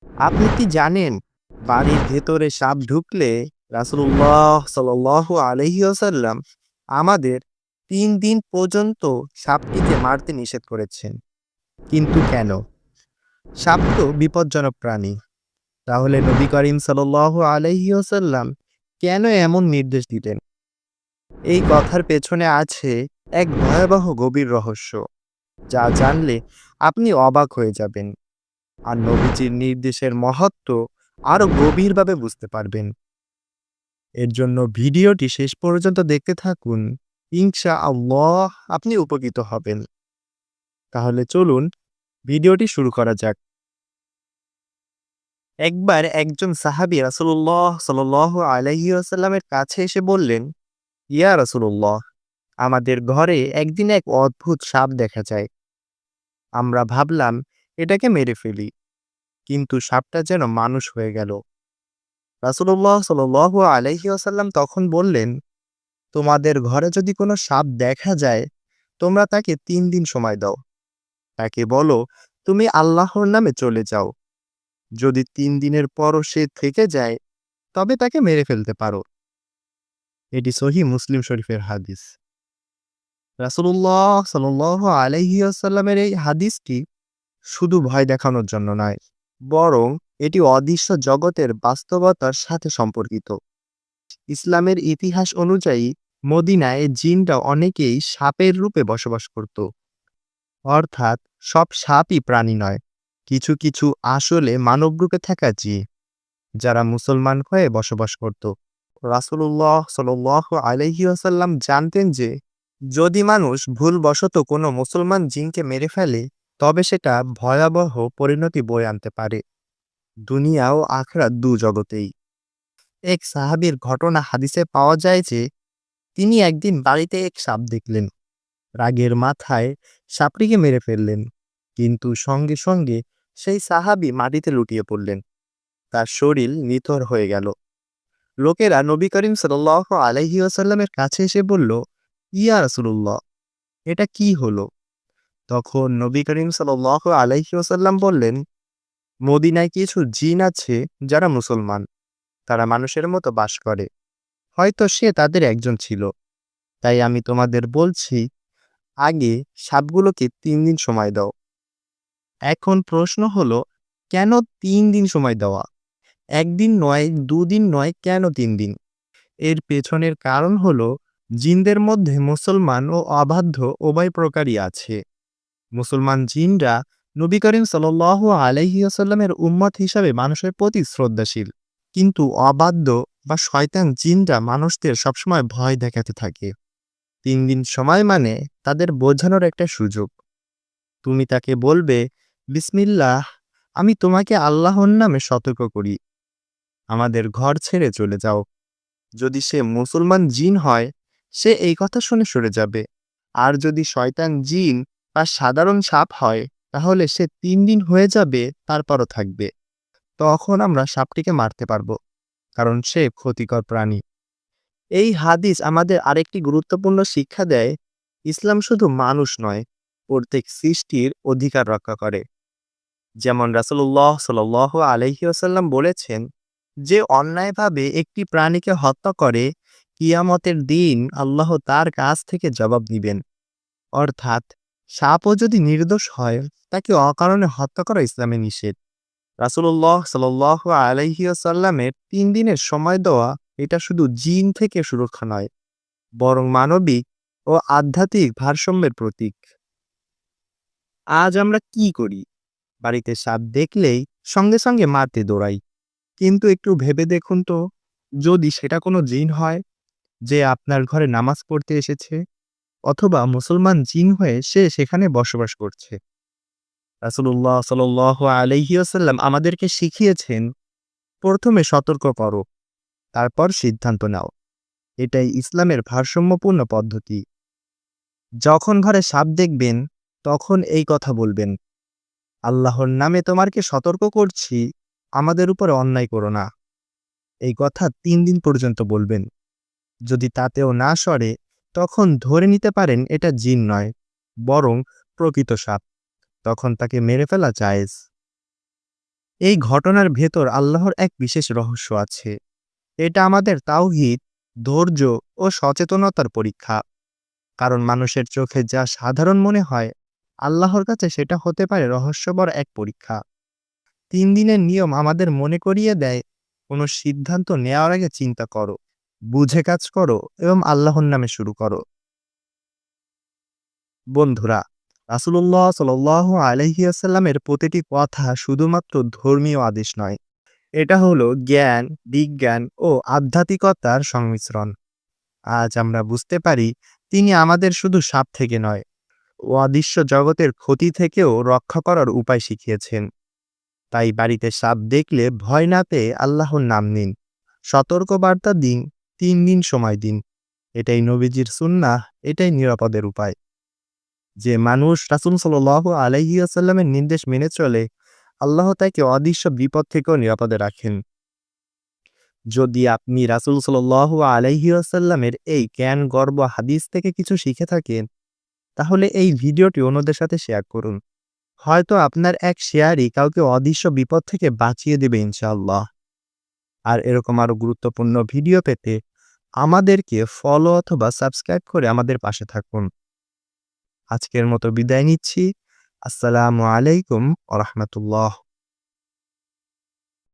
আপনি কি জানেন বাড়ির ভেতরে সাপ ঢুকলে রাসূলুল্লাহ সাল্লাল্লাহু আলাইহি ওয়াসাল্লাম আমাদের ৩ দিন পর্যন্ত সাপটিকে মারতে নিষেধ করেছেন। কিন্তু কেন? সাপ তো বিপজ্জনক প্রাণী। তাহলে নবী করিম সাল্লাল্লাহু আলাইহি ওয়াসাল্লাম কেন এমন নির্দেশ দিলেন? এই কথার পেছনে আছে এক ভয়াবহ গভীর রহস্য, যা জানলে আপনি অবাক হয়ে যাবেন আর নবীজির নির্দেশের মহত্ব আরো গভীরভাবে বুঝতে পারবেন। এর জন্য ভিডিওটি শেষ পর্যন্ত দেখতে থাকুন। ইনশাআল্লাহ আপনি উপকৃত হবেন। তাহলে চলুন ভিডিওটি শুরু করা যাক। একবার একজন সাহাবী রাসূলুল্লাহ সাল্লাল্লাহু আলাইহি ওয়াসাল্লামের কাছে এসে বললেন, ইয়া রাসূলুল্লাহ, আমাদের ঘরে একদিন এক অদ্ভুত সাপ দেখা যায়। আমরা ভাবলাম এটাকে মেরে ফেলি, কিন্তু সাপটা যেন মানুষ হয়ে গেল। রাসূলুল্লাহ সাল্লাল্লাহু আলাইহি ওয়াসাল্লাম তখন বললেন, তোমাদের ঘরে যদি কোনো সাপ দেখা যায়, তোমরা তাকে ৩ দিন সময় দাও। তাকে বলো, তুমি আল্লাহর নামে চলে যাও। যদি ৩ দিনের পরও সে থেকে যায়, তবে তাকে মেরে ফেলতে পারো। এটি সহিহ মুসলিম শরীফের হাদিস। রাসূলুল্লাহ সাল্লাল্লাহু আলাইহি ওয়াসাল্লামের এই হাদিসটি শুধু ভয় দেখানোর জন্য নয়, বরং এটি অদৃশ্য জগতের বাস্তবতার সাথে সম্পর্কিত। ইসলামের ইতিহাস অনুযায়ী মদিনায় জিনরা অনেকেই সাপের রূপে বসবাস করত। অর্থাৎ সব সাপই প্রাণী নয়, কিছু কিছু আসলে মানবরূপে থাকা জিন, যারা মুসলমান হয়ে বসবাস করত। রাসূলুল্লাহ সাল্লাল্লাহু আলাইহি ওয়াসাল্লাম জানতেন যে যদি মানুষ ভুলবশত কোনো মুসলমান জিনকে মেরে ফেলে, তবে সেটা ভয়াবহ পরিণতি বয়ে আনতে পারে, দুনিয়া ও আখিরাত দু জগতেই। এক সাহাবীর ঘটনা হাদিসে পাওয়া যায় যে তিনি একদিন বাড়িতে এক সাপ দেখলেন। রাগের মাথায় সাপটিকে মেরে ফেললেন, কিন্তু সঙ্গে সঙ্গে সেই সাহাবী মাটিতে লুটিয়ে পড়লেন। তার শরীর নিথর হয়ে গেল। লোকেরা নবী করিম সাল্লাল্লাহু আলাইহি ওয়াসাল্লামের কাছে এসে বলল, ইয়া রাসূলুল্লাহ, এটা কি হলো? তখন নবী করিম সাল্লাল্লাহু আলাইহি ওয়াসাল্লাম বললেন, মদিনায় কিছু জিন আছে যারা মুসলমান। তারা মানুষের মতো বাস করে। হয়তো সে তাদের একজন ছিল। তাই আমি তোমাদের বলছি, আগে সাপগুলোকে ৩ দিন সময় দাও। এখন প্রশ্ন হলো, কেন ৩ দিন সময় দেওয়া? একদিন নয়, দুদিন নয়, কেন ৩ দিন? এর পেছনের কারণ হলো, জিনদের মধ্যে মুসলমান ও অবাধ্য উভয় প্রকারই আছে। মুসলমান জিনরা নবী করিম সাল্লাল্লাহু আলাইহি ওয়াসাল্লামের উম্মত হিসাবে মানুষের প্রতি শ্রদ্ধাশীল। কিন্তু অবাধ্য বা শয়তান জিনরা মানুষদের সবসময় ভয় দেখাতে থাকে। ৩ দিন সময় মানে তাদের বোঝানোর একটা সুযোগ। তুমি তাকে বলবে, বিসমিল্লাহ, আমি তোমাকে আল্লাহর নামে সতর্ক করি, আমাদের ঘর ছেড়ে চলে যাও। যদি সে মুসলমান জিন হয়, সে এই কথা শুনে সরে যাবে। আর যদি শয়তান জিন বা সাধারণ সাপ হয়, তাহলে সে ৩ দিন হয়ে যাবে, তারপরও থাকবে। তখন আমরা সাপটিকে মারতে পারবো, কারণ সে ক্ষতিকর প্রাণী। এই হাদিস আমাদের আরেকটি গুরুত্বপূর্ণ শিক্ষা দেয়, ইসলাম শুধু মানুষ নয়, প্রত্যেক সৃষ্টির অধিকার রক্ষা করে। যেমন রাসূলুল্লাহ সাল্লাল্লাহু আলাইহি ওয়াসাল্লাম বলেছেন, যে অন্যায়ভাবে একটি প্রাণীকে হত্যা করে, কিয়ামতের দিন আল্লাহ তার কাছ থেকে জবাব নিবেন। অর্থাৎ সাপও যদি নির্দোষ হয়, তাকে অকারণে হত্যা করা ইসলামে নিষেধ। রাসূলুল্লাহ সাল্লাল্লাহু আলাইহি ওয়াসাল্লামের ৩ দিনের সময় দেওয়া এটা শুধু জিন থেকে সুরক্ষা নয়, বরং মানবিক ও আধ্যাত্মিক ভারসাম্যের প্রতীক। আজ আমরা কি করি? বাড়িতে সাপ দেখলেই সঙ্গে সঙ্গে মারতে দৌড়াই। কিন্তু একটু ভেবে দেখুন তো, যদি সেটা কোনো জিন হয় যে আপনার ঘরে নামাজ পড়তে এসেছে, অথবা মুসলমান জিন হয়ে সে সেখানে বসবাস করছে। রাসূলুল্লাহ সাল্লাল্লাহু আলাইহি ওয়াসাল্লাম আমাদেরকে শিখিয়েছেন, প্রথমে সতর্ক করো, তারপর সিদ্ধান্ত নাও। এটাই ইসলামের ভারসাম্যপূর্ণ পদ্ধতি। যখন ঘরে সাপ দেখবেন, তখন এই কথা বলবেন, আল্লাহর নামে তোমাকে সতর্ক করছি, আমাদের উপরে অন্যায় করো না। এই কথা ৩ দিন পর্যন্ত বলবেন। যদি তাতেও না সরে, তখন ধরে নিতে পারেন এটা জিন নয়, বরং প্রকৃত সাপ। তখন তাকে মেরে ফেলা জায়েজ। এই ঘটনার ভেতর আল্লাহর এক বিশেষ রহস্য আছে। এটা আমাদের তাওহীদ, ধৈর্য ও সচেতনতার পরীক্ষা। কারণ মানুষের চোখে যা সাধারণ মনে হয়, আল্লাহর কাছে সেটা হতে পারে রহস্যময় এক পরীক্ষা। ৩ দিনের নিয়ম আমাদের মনে করিয়ে দেয়, কোনো সিদ্ধান্ত নেওয়ার আগে চিন্তা করো, বুঝে কাজ করো এবং আল্লাহর নামে শুরু করো। বন্ধুরা, রাসূলুল্লাহ সাল্লাল্লাহু আলাইহি ওয়াসাল্লামের প্রতিটি কথা শুধুমাত্র ধর্মীয় আদেশ নয়। এটা হলো জ্ঞান, বিজ্ঞান ও আধ্যাত্মিকতার সংমিশ্রণ। আজ আমরা বুঝতে পারি তিনি আমাদের শুধু সাপ থেকে নয়, অদৃশ্য জগতের ক্ষতি থেকেও রক্ষা করার উপায় শিখিয়েছেন। তাই বাড়িতে সাপ দেখলে ভয় না পেয়ে আল্লাহর নাম নিন, সতর্ক বার্তা দিন, ৩ দিন সময় দিন। এটাই নবীজির সুন্নাহ, এটাই নিরাপদের উপায়। যে মানুষ রাসূল সাল্লাল্লাহু আলাইহি ওয়াসাল্লামের নির্দেশ মেনে চলে, আল্লাহ তাকে অদৃশ্য বিপদ থেকেও নিরাপদে রাখেন। যদি আপনি রাসূল সাল্লাল্লাহু আলাইহি ওয়াসাল্লামের এই জ্ঞানগর্ভ হাদিস থেকে কিছু শিখে থাকেন, তাহলে এই ভিডিওটি অন্যদের সাথে শেয়ার করুন। হয়তো আপনার এক শেয়ারই কাউকে অদৃশ্য বিপদ থেকে বাঁচিয়ে দেবে ইনশাআল্লাহ। আর এরকম আরো গুরুত্বপূর্ণ ভিডিও পেতে আমাদেরকে ফলো অথবা সাবস্ক্রাইব করে আমাদের পাশে থাকুন। আজকের মতো বিদায় নিচ্ছি। আসসালামু আলাইকুম ওয়া রাহমাতুল্লাহ।